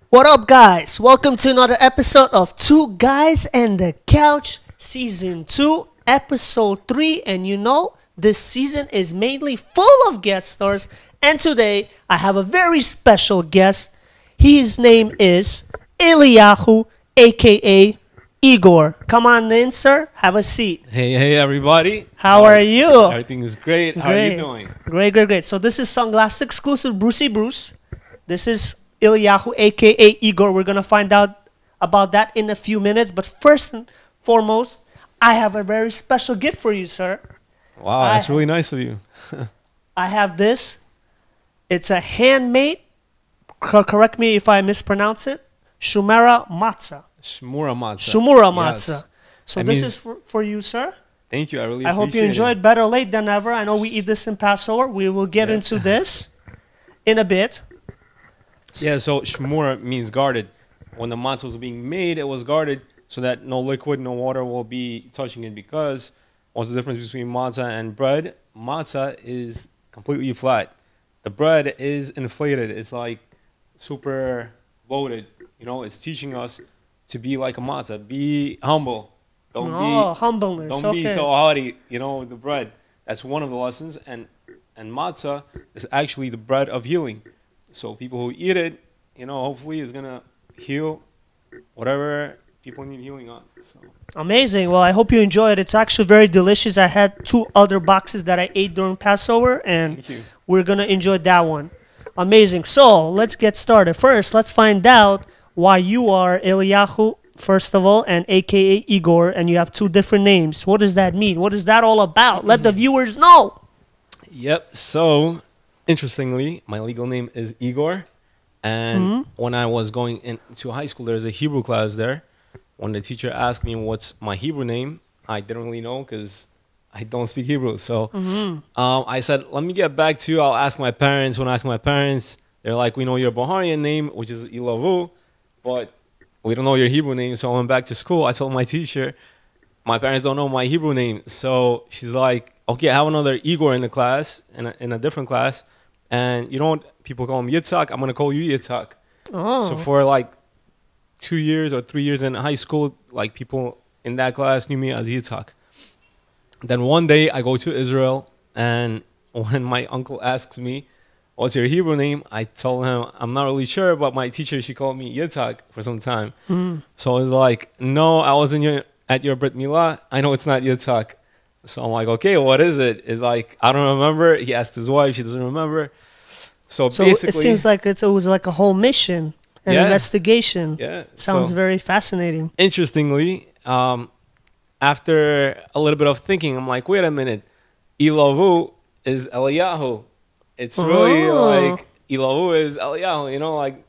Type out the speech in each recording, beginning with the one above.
What up, guys? Welcome to another episode of Two Guys and the Couch, Season 2, Episode 3. And you know, this season is mainly full of guest stars. And today, I have a very special guest. His name is Eliyahu, aka Igor. Come on in, sir. Have a seat. Hey, everybody. How are you? Everything is great. How are you doing? Great. So this is Sunglass exclusive Brucey Bruce. This is Eliyahu, aka Igor. We're gonna find out about that in a few minutes. But first and foremost, I have a very special gift for you, sir. Wow, that's really nice of you. I have this. It's a handmade, correct me if I mispronounce it, Shumera matzah. Shmura matzah. Shumura matzah. Yes. So this is for you, sir. Thank you. I really I hope you enjoyed. Better late than never. I know we eat this in Passover. We will get into this in a bit. Yeah, so shmura means guarded. When the matzah was being made, it was guarded so that no liquid, no water will be touching it, because what's the difference between matzah and bread? Matzah is completely flat. The bread is inflated. It's like super loaded. You know, it's teaching us to be like a matzah. Be humble. Humbleness. Don't be so haughty, you know, with the bread. That's one of the lessons. And matzah is actually the bread of healing. So people who eat it, you know, hopefully is going to heal whatever people need healing on. So. Amazing. Well, I hope you enjoyed it. It's actually very delicious. I had 2 other boxes that I ate during Passover, and we're going to enjoy that one. Amazing. So let's get started. First, let's find out why you are Eliyahu, first of all, and aka Igor, and you have 2 different names. What does that mean? What is that all about? Let the viewers know. Yep. So, interestingly, my legal name is Igor. And when I was going into high school, there's a Hebrew class there. When the teacher asked me what's my Hebrew name, I didn't really know because I don't speak Hebrew. So I said, let me get back to you. I'll ask my parents. When I asked my parents, they're like, we know your Baharian name, which is Eliyahu, but we don't know your Hebrew name. So I went back to school. I told my teacher, my parents don't know my Hebrew name. So she's like, okay, I have another Igor in the class, in a different class. And you know what? People call him Yitzhak. I'm going to call you Yitzhak. Oh. So for like 2 years or 3 years in high school, like people in that class knew me as Yitzhak. Then one day I go to Israel, and when my uncle asks me, what's your Hebrew name? I told him, I'm not really sure, but my teacher, she called me Yitzhak for some time. So I was like, no, I wasn't at your Brit Milah. I know it's not Yitzhak. So I'm like, okay, what is it? It's like, I don't remember. He asked his wife. She doesn't remember. So basically, it seems like it was like a whole mission, an investigation. Yeah. Sounds very fascinating. Interestingly, after a little bit of thinking, I'm like, wait a minute. Eliyahu is Eliyahu. It's really like Eliyahu is Eliyahu. You know, like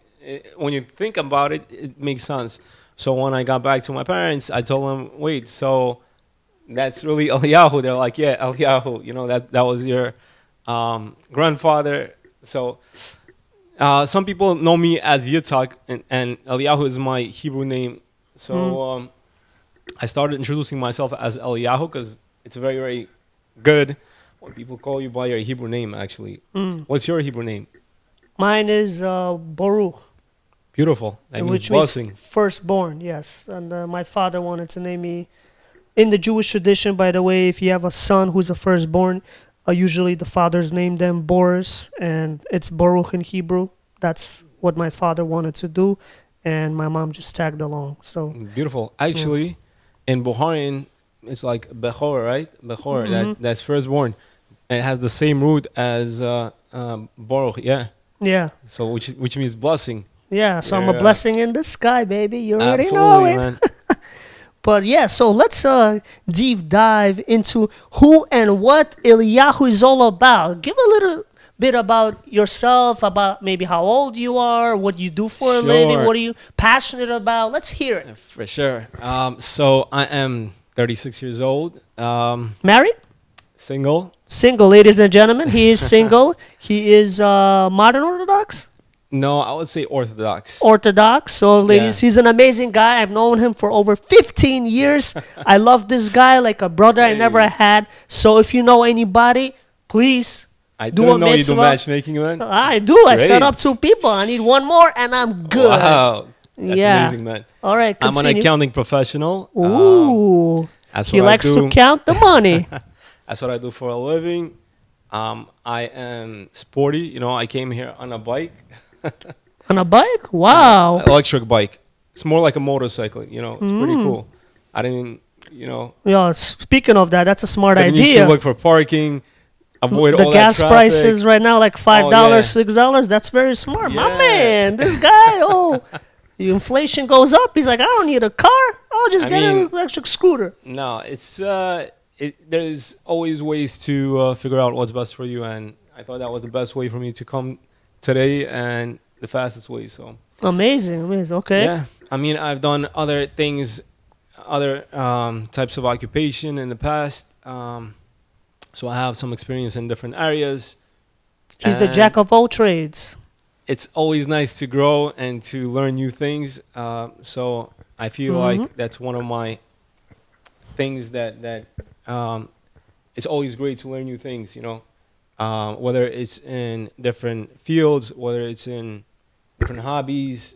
when you think about it, it makes sense. So when I got back to my parents, I told them, wait, so that's really Eliyahu. They're like, yeah, Eliyahu. You know, that was your grandfather. So some people know me as Yitzhak, and Eliyahu is my Hebrew name. So I started introducing myself as Eliyahu because it's very, very good when people call you by your Hebrew name, actually. What's your Hebrew name? Mine is Baruch. Beautiful. That means which blessing. Means firstborn, yes. And my father wanted to name me. In the Jewish tradition, by the way, if you have a son who's a firstborn, usually the fathers name them Boris, and it's Baruch in Hebrew. That's what my father wanted to do, and my mom just tagged along. So beautiful. Actually, in Baharian, it's like Bechor, right? Bechor, that's firstborn. And it has the same root as Baruch, yeah. Yeah. So which means blessing. Yeah, so I'm a blessing in the sky, baby. You already know it. Man. But yeah, so let's deep dive into who and what Eliyahu is all about. Give a little bit about yourself, about maybe how old you are, what you do for a living, what are you passionate about. Let's hear it. For sure. So I am 36 years old. Married? Single. Single, ladies and gentlemen. He is single. He is modern Orthodox? No, I would say Orthodox. Orthodox. So, ladies, he's an amazing guy. I've known him for over 15 years. I love this guy like a brother I never had. So, if you know anybody, please I do a didn't know you do mitzvah. matchmaking, man. I do. I set Great. up 2 people. I need 1 more, and I'm good. Wow. That's Yeah. amazing, man. All right, I'm continue. an accounting professional. Ooh. That's He what I likes to do. count the money. That's what I do for a living. I am sporty. You know, I came here on a bike. On a bike? Wow. Electric bike. It's more like a motorcycle. You know, it's pretty Mm. cool. I didn't, you know, Yeah, speaking of that, that's a smart didn't need idea. to look for parking, avoid The all gas that traffic. prices right now, like $5, yeah. $6. That's very smart. My Yeah. man, this guy, the inflation goes up. He's like, I don't need a car. I'll just I get mean- an electric scooter. No, it's there's always ways to figure out what's best for you, and I thought that was the best way for me to come today, and the fastest way. So Amazing, amazing. Okay. yeah, I mean, I've done other things, other types of occupation in the past, so I have some experience in different areas. He's the And jack of all trades. It's always nice to grow and to learn new things. So I feel like that's one of my things that it's always great to learn new things. You know, whether it's in different fields, whether it's in different hobbies.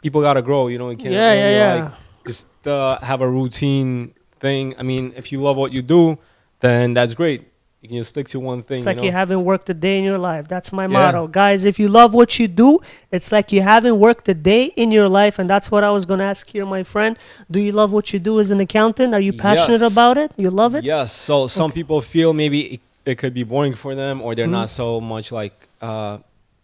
People gotta grow. You know, you can't really like just have a routine thing. I mean, if you love what you do, then that's great. You can just stick to one thing. It's like you know? you haven't worked a day in your life. That's my Yeah. motto. Guys, if you love what you do, it's like you haven't worked a day in your life. And that's what I was going to ask here, my friend. Do you love what you do as an accountant? Are you passionate Yes. about it? You love it? Yes. So some people feel maybe it could be boring for them, or they're not so much like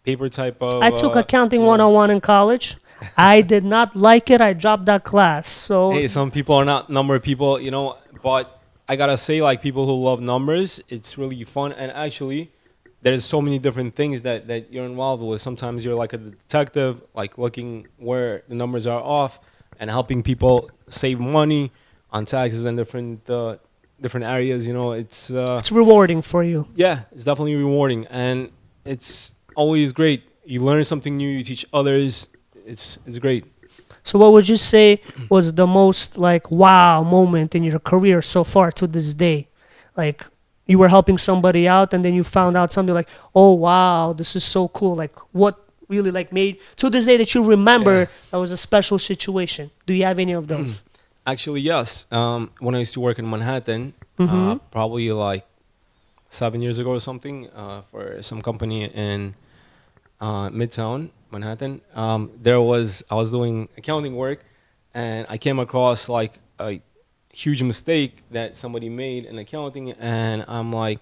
paper type of. I took accounting you know. 101 in college. I did not like it. I dropped that class. So Hey, some people are not number people, you know, but I gotta say, like, people who love numbers, it's really fun. And actually, there's so many different things that you're involved with. Sometimes you're like a detective, like looking where the numbers are off and helping people save money on taxes and different areas. You know, it's rewarding for you. yeah, it's definitely rewarding, and it's always great. You learn something new, you teach others. It's great. So what would you say was the most like wow moment in your career so far to this day? Like you were helping somebody out and then you found out something like, oh wow, this is so cool. Like what really like made to this day that you remember that was a special situation? Do you have any of those? Actually, yes. When I used to work in Manhattan, probably like 7 years ago or something, for some company in Midtown Manhattan, I was doing accounting work, and I came across like a huge mistake that somebody made in accounting, and I'm like,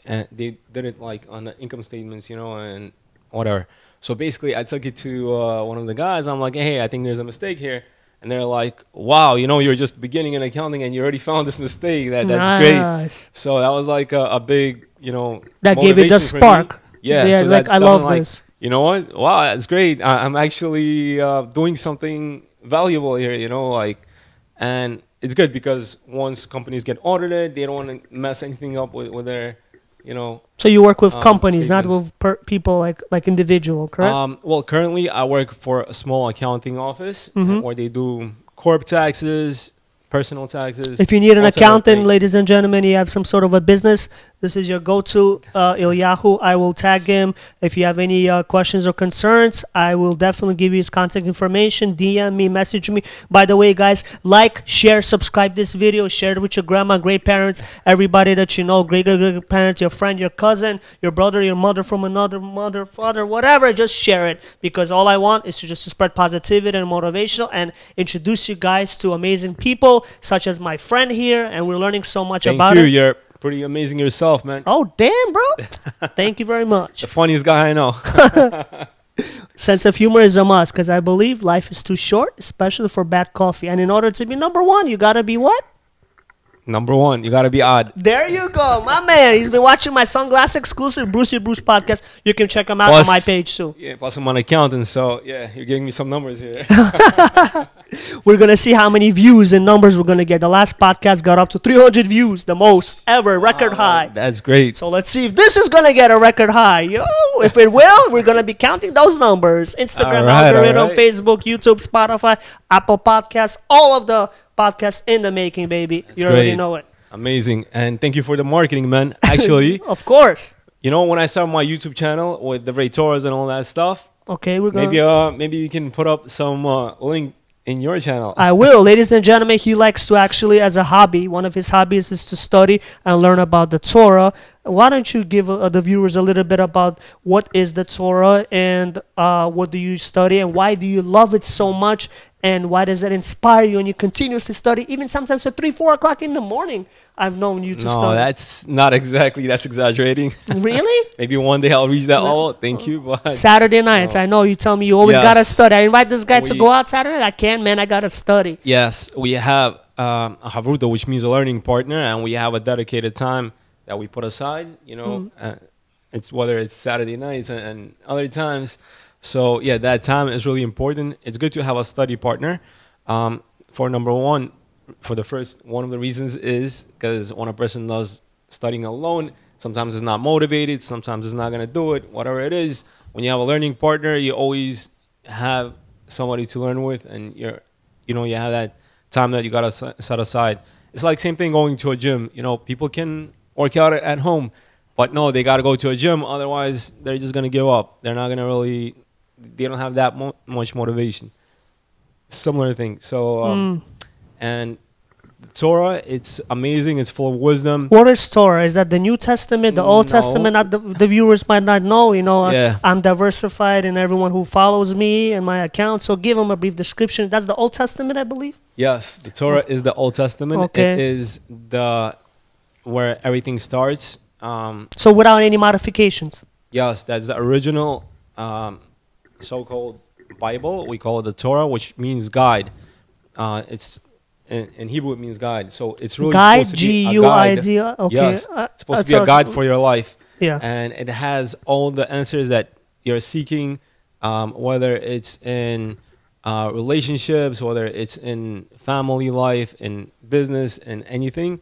and they did it like on the income statements, you know, and whatever. So basically, I took it to one of the guys. I'm like, hey, I think there's a mistake here. And they're like, wow, you know, you're just beginning in accounting and you already found this mistake. That's Nice. great. So that was like a big, you know, That gave it the motivation for me. spark. Yeah, so like that's I love definitely this. you know what? Wow, that's great. I'm actually doing something valuable here, you know, like, and it's good because once companies get audited, they don't want to mess anything up with their, you know. So you work with companies, not statements. with people like individual, correct? Well, currently I work for a small accounting office where they do corp taxes, personal taxes. If you need an all type of accountant, things. ladies and gentlemen, you have some sort of a business, this is your go-to, Eliyahu. I will tag him. If you have any questions or concerns, I will definitely give you his contact information. DM me, message me. By the way, guys, like, share, subscribe this video, share it with your grandma, great parents, everybody that you know, great parents, your friend, your cousin, your brother, your mother from another mother, father, whatever. Just share it because all I want is to just spread positivity and motivational and introduce you guys to amazing people such as my friend here, and we're learning so much about Thank you. it. You're pretty amazing yourself, man. Oh, damn, bro. Thank you very much. The funniest guy I know. Sense of humor is a must because I believe life is too short, especially for bad coffee. And in order to be number one, you got to be what? Number one, you got to be odd. There you go, my man. He's been watching my Sunglass exclusive Brucey Bruce podcast. You can check him out on my page too. Yeah, plus I'm an accountant, so yeah, you're giving me some numbers here. We're going to see how many views and numbers we're going to get. The last podcast got up to 300 views, the most ever, record high. That's great. So let's see if this is going to get a record high. Yo, if it will, we're going to be counting those numbers. Instagram, algorithm, Facebook, YouTube, Spotify, Apple Podcasts, all of the podcasts in the making, baby. You already know it. Amazing. And thank you for the marketing, man. Actually, Of course. you know, when I started my YouTube channel with the Ray Torahs and all that stuff, Okay, we're going. maybe you can put up some link in your channel. I will. Ladies and gentlemen, he likes to actually, as a hobby, one of his hobbies is to study and learn about the Torah. Why don't you give the viewers a little bit about what is the Torah and what do you study and why do you love it so much and why does it inspire you and you continuously study even sometimes at 3, 4 o'clock in the morning? I've known you to No, study. that's not exactly. That's exaggerating. Really? Maybe one day I'll reach that level. Thank you. But Saturday nights, No. I know you tell me you always Yes. gotta study. I invite this guy to We- go out Saturday. I can't, man. I gotta study. yes, we have a havruta, which means a learning partner, and we have a dedicated time that we put aside. You know, it's whether it's Saturday nights and other times. So yeah, that time is really important. It's good to have a study partner. For number one, for the first one of the reasons is because when a person does studying alone, sometimes it's not motivated, sometimes it's not going to do it, whatever it is. When you have a learning partner, you always have somebody to learn with, and you have that time that you got to set aside. It's like same thing going to a gym. You know, people can work out at home, but no, they got to go to a gym. Otherwise, they're just going to give up. They're not going to they don't have that much motivation. Similar thing. So, and Torah, it's amazing. It's full of wisdom. What is Torah? Is that the New Testament, the Old No. Testament? Not the viewers might not know. You know, Yeah. I'm diversified in everyone who follows me and my account. So give them a brief description. That's the Old Testament, I believe. Yes, the Torah is the Old Testament. Okay. It is where everything starts. So without any modifications. Yes, that's the original so-called Bible. We call it the Torah, which means guide. It's in Hebrew it means guide. So it's really Guide, supposed to be a G-U-I-D. guide. Okay. Yes, it's supposed to that's be a guide for your life. Yeah. And it has all the answers that you're seeking, whether it's in relationships, whether it's in family life, in business, in anything.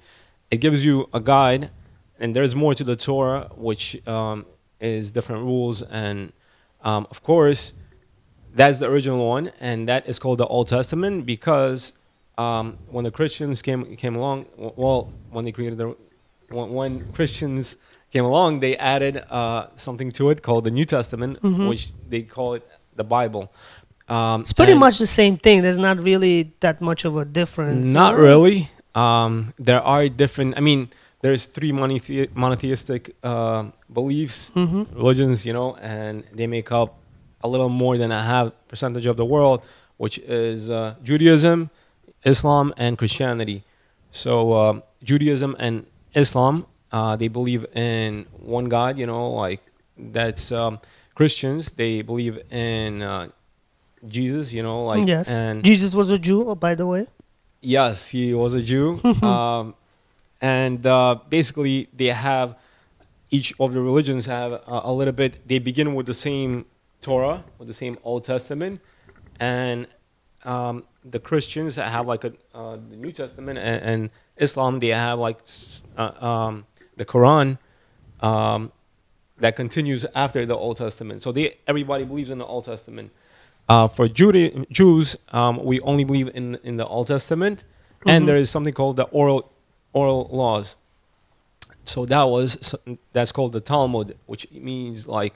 It gives you a guide, and there's more to the Torah, which is different rules. And of course, that's the original one, and that is called the Old Testament because when the Christians came along, well, when Christians came along, they added something to it called the New Testament, which they call it the Bible. It's pretty much the same thing. There's not really that much of a difference. Not really. There are different. I mean, there's 3 monotheistic beliefs, religions, and they make up a little more than a half percentage of the world, which is Judaism, Islam, and Christianity. So Judaism and Islam, they believe in one God. Like that's Christians. They believe in Jesus. Yes. And Jesus was a Jew, by the way. yes, he was a Jew. And basically, they have each of the religions have a little bit. They begin with the same Torah, with the same Old Testament, and the Christians have like the New Testament, and Islam they have like the Quran that continues after the Old Testament. So everybody believes in the Old Testament. For Jews, we only believe in the Old Testament, and there is something called the oral laws. So that's called the Talmud, which means like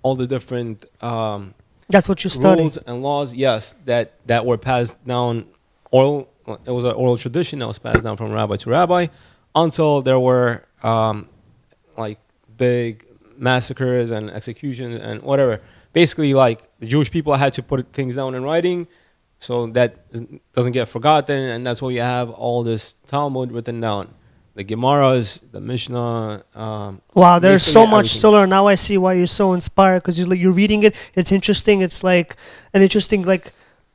all the different That's what you study. rules and laws. Yes, that were passed down. It was an oral tradition that was passed down from rabbi to rabbi, until there were like big massacres and executions and whatever. Basically, like the Jewish people had to put things down in writing, so that doesn't get forgotten, and that's why you have all this Talmud written down. The Gemaras, the Mishnah. Wow, there's so basically much everything. to learn. Now I see why you're so inspired, because you're reading it. It's interesting. It's like an interesting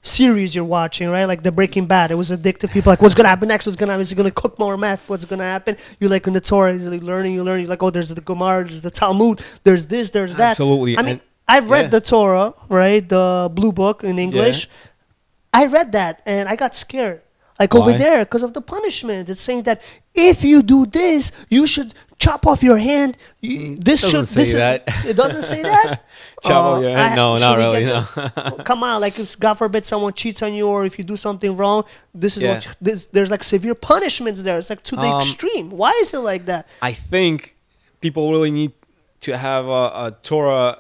series you're watching, right? Like the Breaking Bad. It was addictive. People like, what's gonna happen next? What's gonna happen? Is he gonna cook more meth? What's gonna happen? You like in the Torah, you're like learning. You're like, oh, there's the Gemara, there's the Talmud, there's this, there's that. Absolutely. I mean, And- I've read yeah. the Torah, right? The Blue Book in English. I read that and I got scared. Like over Why? there, because of the punishment. It's saying that if you do this, you should chop off your hand. This doesn't should say that. It doesn't say that. Chop off your hand? No, not really. No. Come on, like if God forbid someone cheats on you, or if you do something wrong, this is there's like severe punishments there. It's like to the extreme. Why is it like that? I think people really need to have a Torah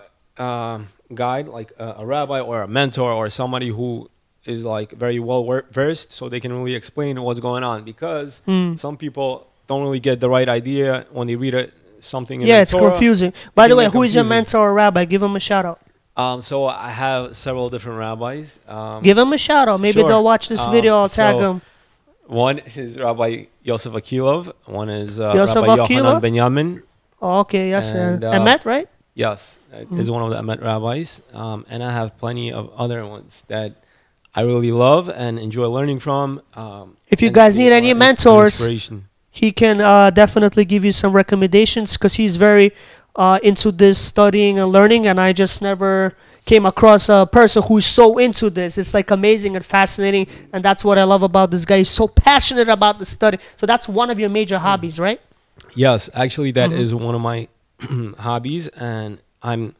guide, like a rabbi or a mentor or somebody who is like very well versed, so they can really explain what's going on, because some people don't really get the right idea when they read something in the it's Torah. confusing. By the way, who is your mentor or rabbi? Give him a shout out. So I have several different rabbis. Give them a shout out. Maybe they'll watch this video. I'll tag them. One is Rabbi Yosef Akilov. One is Rabbi Akilov? Yochanan Benyamin. Oh, okay, yes. And Emet, right? Yes, is one of the Emet rabbis. And I have plenty of other ones that I really love and enjoy learning from. If you guys need any mentors, he can definitely give you some recommendations, because he's very into this studying and learning, and I just never came across a person who's so into this. It's like amazing and fascinating, and that's what I love about this guy. He's so passionate about the study. So that's one of your major hobbies, right? Yes, actually that is one of my hobbies, and I'm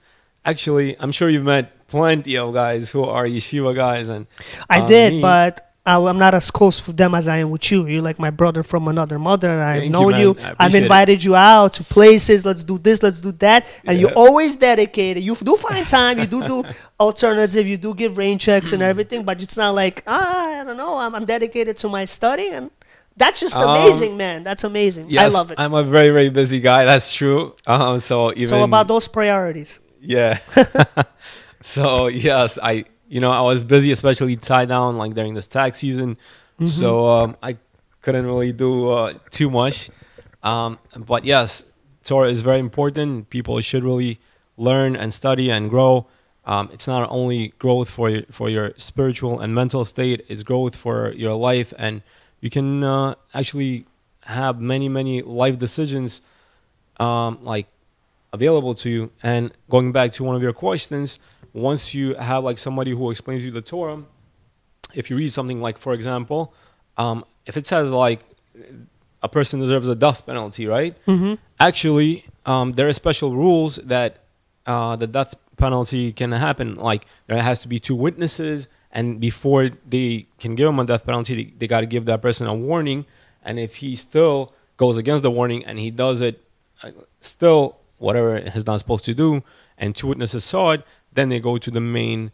sure you've met plenty of guys who are yeshiva guys, and I did, but I'm not as close with them as I am with you. You're like my brother from another mother. I've known you. I've invited you out to places. Let's do this. Let's do that. And you're always dedicated. You do find time. You do alternative. You do give rain checks and everything. But it's not like, I don't know. I'm dedicated to my study. And that's just amazing, man. That's amazing. Yes, I love it. I'm a very, very busy guy. That's true. So it's all about those priorities. Yeah. So, yes, I was busy, especially tied down like during this tax season. So I couldn't really do too much. But yes, Torah is very important. People should really learn and study and grow. It's not only growth for your spiritual and mental state, it's growth for your life. And you can actually have many, many life decisions like available to you. And going back to one of your questions, once you have like somebody who explains you the Torah, if you read something like, for example, if it says like a person deserves a death penalty, right? Actually, there are special rules that the death penalty can happen. Like there has to be 2 witnesses, and before they can give him a death penalty, they got to give that person a warning. And if he still goes against the warning and he does it still whatever he's not supposed to do, and 2 witnesses saw it, then they go to the main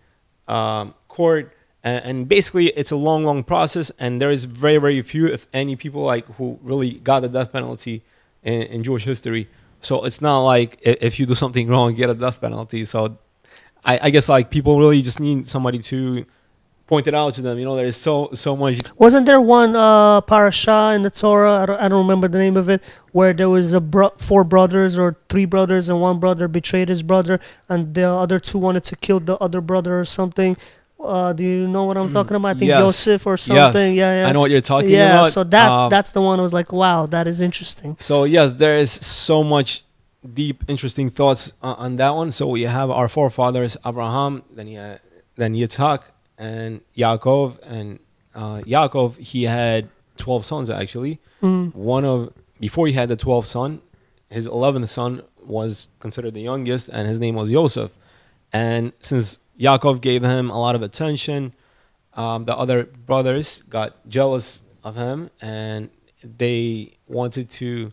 court, and basically it's a long, long process. And there is very, very few, if any, people like who really got the death penalty in Jewish history. So it's not like if you do something wrong, you get a death penalty. So I guess like people really just need somebody to point it out to them. There's so much. Wasn't there one parasha in the Torah? I don't remember the name of it, where there was 4 brothers or 3 brothers, and one brother betrayed his brother, and the other 2 wanted to kill the other brother or something. Do you know what I'm talking about? I think Yosef or something. Yes. Yeah. I know what you're talking about. Yeah, so that's the one I was like, wow, that is interesting. So yes, there is so much deep, interesting thoughts on that one. So we have our forefathers, Abraham, then Yitzhak, and Yaakov. And Yaakov, he had 12 sons actually. Before he had the 12th son, his 11th son was considered the youngest, and his name was Yosef. And since Yaakov gave him a lot of attention, the other brothers got jealous of him, and they wanted to,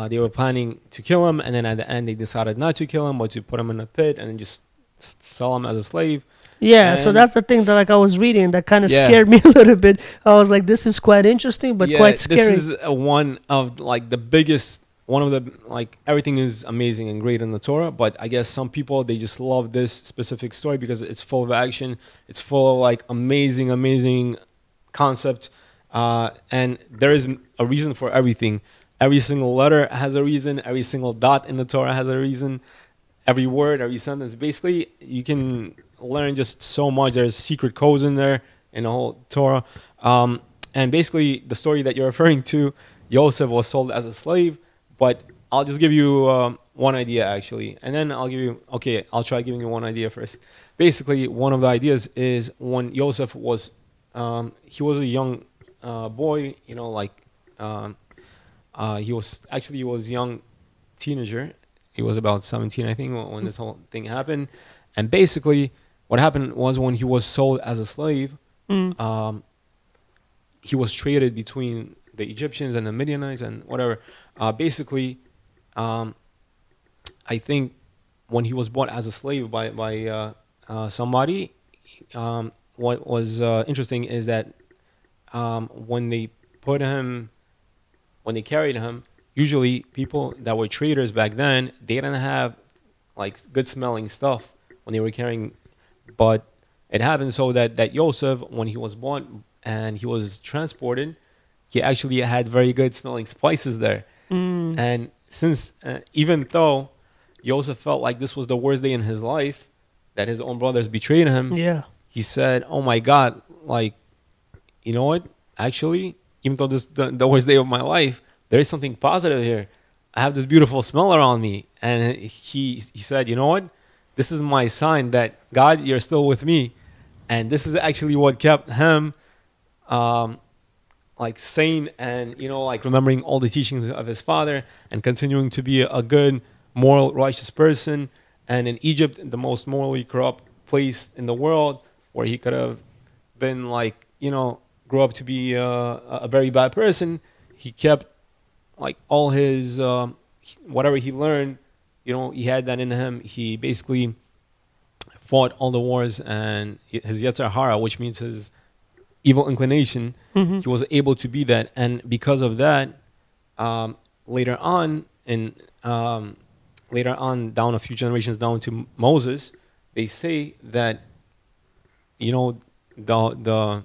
they were planning to kill him. And then at the end, they decided not to kill him, but to put him in a pit and just sell him as a slave. Yeah, and so that's the thing that like I was reading that kind of scared me a little bit. I was like, this is quite interesting, but quite scary. This is one of like the biggest, one of the, like everything is amazing and great in the Torah, but I guess some people, they just love this specific story because it's full of action. It's full of like amazing concept. And there is a reason for everything. Every single letter has a reason. Every single dot in the Torah has a reason. Every word, every sentence. Basically, you can learn just so much. There's secret codes in there in the whole Torah. And basically, the story that you're referring to, Yosef was sold as a slave. But I'll just give you one idea, actually. And then I'll try giving you one idea first. Basically, one of the ideas is when Yosef was, he was a young boy, he was young teenager. He was about 17, I think, when this whole thing happened. And basically, what happened was when he was sold as a slave, he was traded between the Egyptians and the Midianites and whatever. Basically, I think when he was bought as a slave by somebody, what was interesting is that when they carried him, usually people that were traders back then, they didn't have like good smelling stuff when they were carrying, but it happened so that Yosef, when he was born and he was transported, he actually had very good smelling spices there. And since even though Yosef felt like this was the worst day in his life, that his own brothers betrayed him, he said, oh my God, like, you know what, actually, even though this the worst day of my life, there is something positive here. I have this beautiful smell around me. And he said, you know what, this is my sign that God, you're still with me. And this is actually what kept him like sane and, you know, like remembering all the teachings of his father and continuing to be a good, moral, righteous person. And in Egypt, the most morally corrupt place in the world, where he could have been like, you know, grew up to be a very bad person, he kept like all his, whatever he learned, you know, he had that in him. He basically fought all the wars, and his Yetzer Hara, which means his evil inclination, he was able to be that. And because of that, later on, down a few generations down to Moses, they say that, you know, the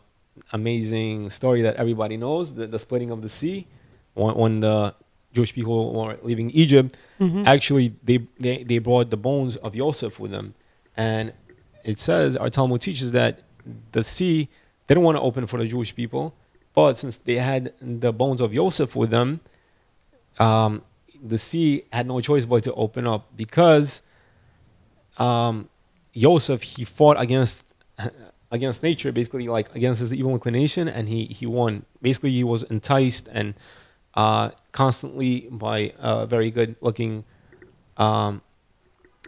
amazing story that everybody knows, the splitting of the sea, when the Jewish people were leaving Egypt, actually they brought the bones of Yosef with them. And it says, our Talmud teaches that the sea didn't want to open for the Jewish people, but since they had the bones of Yosef with them, the sea had no choice but to open up, because Yosef, he fought against nature, basically, like against his evil inclination, and he won. Basically, he was enticed and constantly by a very good looking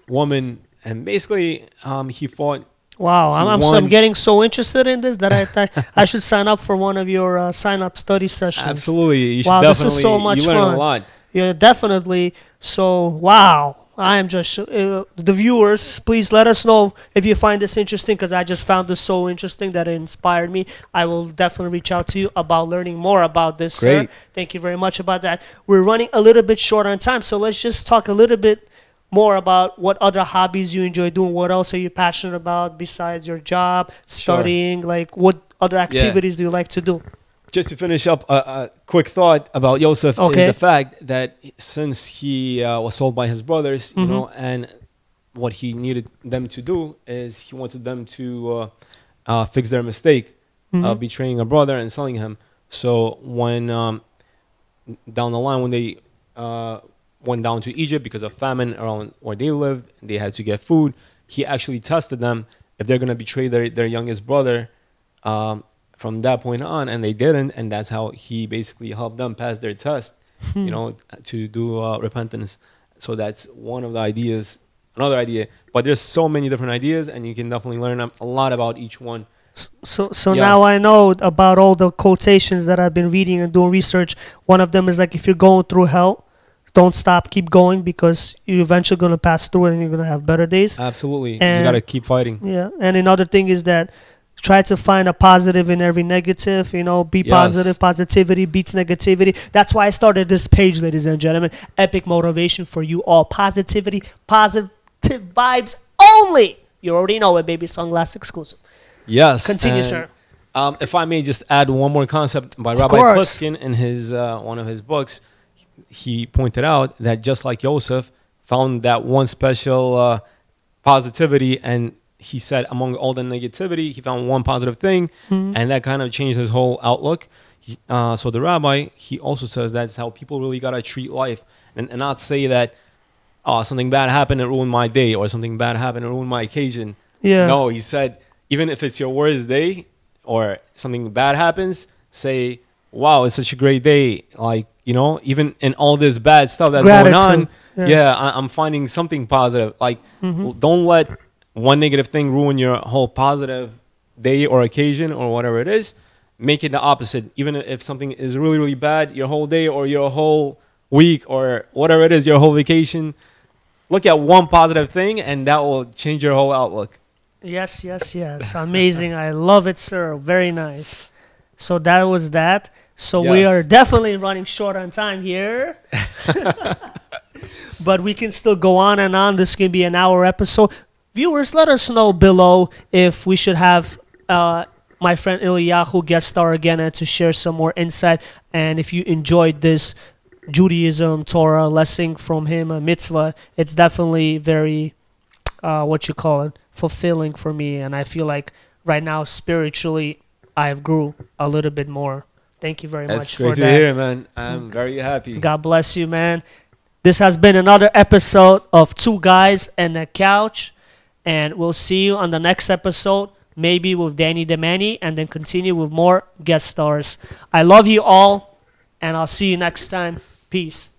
woman, and basically he fought. Wow, I'm getting so interested in this that I should sign up for one of your sign up study sessions. Absolutely, you should. Wow, definitely, this is so much you fun. learn a lot. Yeah, definitely. So, wow. I am just, the viewers, please let us know if you find this interesting, because I just found this so interesting that it inspired me. I will definitely reach out to you about learning more about this, Great. sir. Thank you very much about that. We're running a little bit short on time, so let's just talk a little bit more about what other hobbies you enjoy doing. What else are you passionate about besides your job, studying? Like, what other activities do you like to do? Just to finish up, a quick thought about Yosef is the fact that since he was sold by his brothers, you know, and what he needed them to do is he wanted them to fix their mistake of betraying a brother and selling him. So when down the line, when they went down to Egypt because of famine around where they lived, they had to get food. He actually tested them if they're going to betray their youngest brother. From that point on, and they didn't, and that's how he basically helped them pass their test, you know, to do repentance. So that's one of the ideas, another idea. But there's so many different ideas, and you can definitely learn a lot about each one. So now I know about all the quotations that I've been reading and doing research. One of them is like, if you're going through hell, don't stop, keep going, because you're eventually going to pass through it and you're going to have better days. Absolutely. And, you just got to keep fighting. Yeah. And another thing is that try to find a positive in every negative, you know, be positive. Positivity beats negativity. That's why I started this page, ladies and gentlemen. Epic motivation for you all. Positivity, positive vibes only. You already know it, baby. Sunglass exclusive. Yes. Continue, sir. If I may just add one more concept by Rabbi Pluskin in his one of his books, he pointed out that just like Yosef found that one special positivity, and he said among all the negativity, he found one positive thing, and that kind of changed his whole outlook. So the rabbi, he also says that's how people really got to treat life, and not say that, oh, something bad happened and ruined my day, or something bad happened and ruined my occasion. Yeah. No, he said, even if it's your worst day or something bad happens, say, wow, it's such a great day. Like, you know, even in all this bad stuff that's going on, yeah, I'm finding something positive. Like, don't let one negative thing ruin your whole positive day or occasion or whatever it is. Make it the opposite. Even if something is really, really bad, your whole day or your whole week or whatever it is, your whole vacation, look at one positive thing, and that will change your whole outlook. Yes, yes, yes. Amazing. I love it, sir. Very nice. So that was that. So we Yes. are definitely running short on time here. But we can still go on and on. This can be an hour episode. Viewers, let us know below if we should have my friend Eliyahu guest star again and to share some more insight. And if you enjoyed this Judaism, Torah lesson from him, a mitzvah, it's definitely very, fulfilling for me. And I feel like right now, spiritually, I've grew a little bit more. Thank you very That's much for crazy that. to hear, man. I'm very happy. God bless you, man. This has been another episode of Two Guys and a Couch. And we'll see you on the next episode, maybe with Danny Demani, and then continue with more guest stars. I love you all, and I'll see you next time. Peace.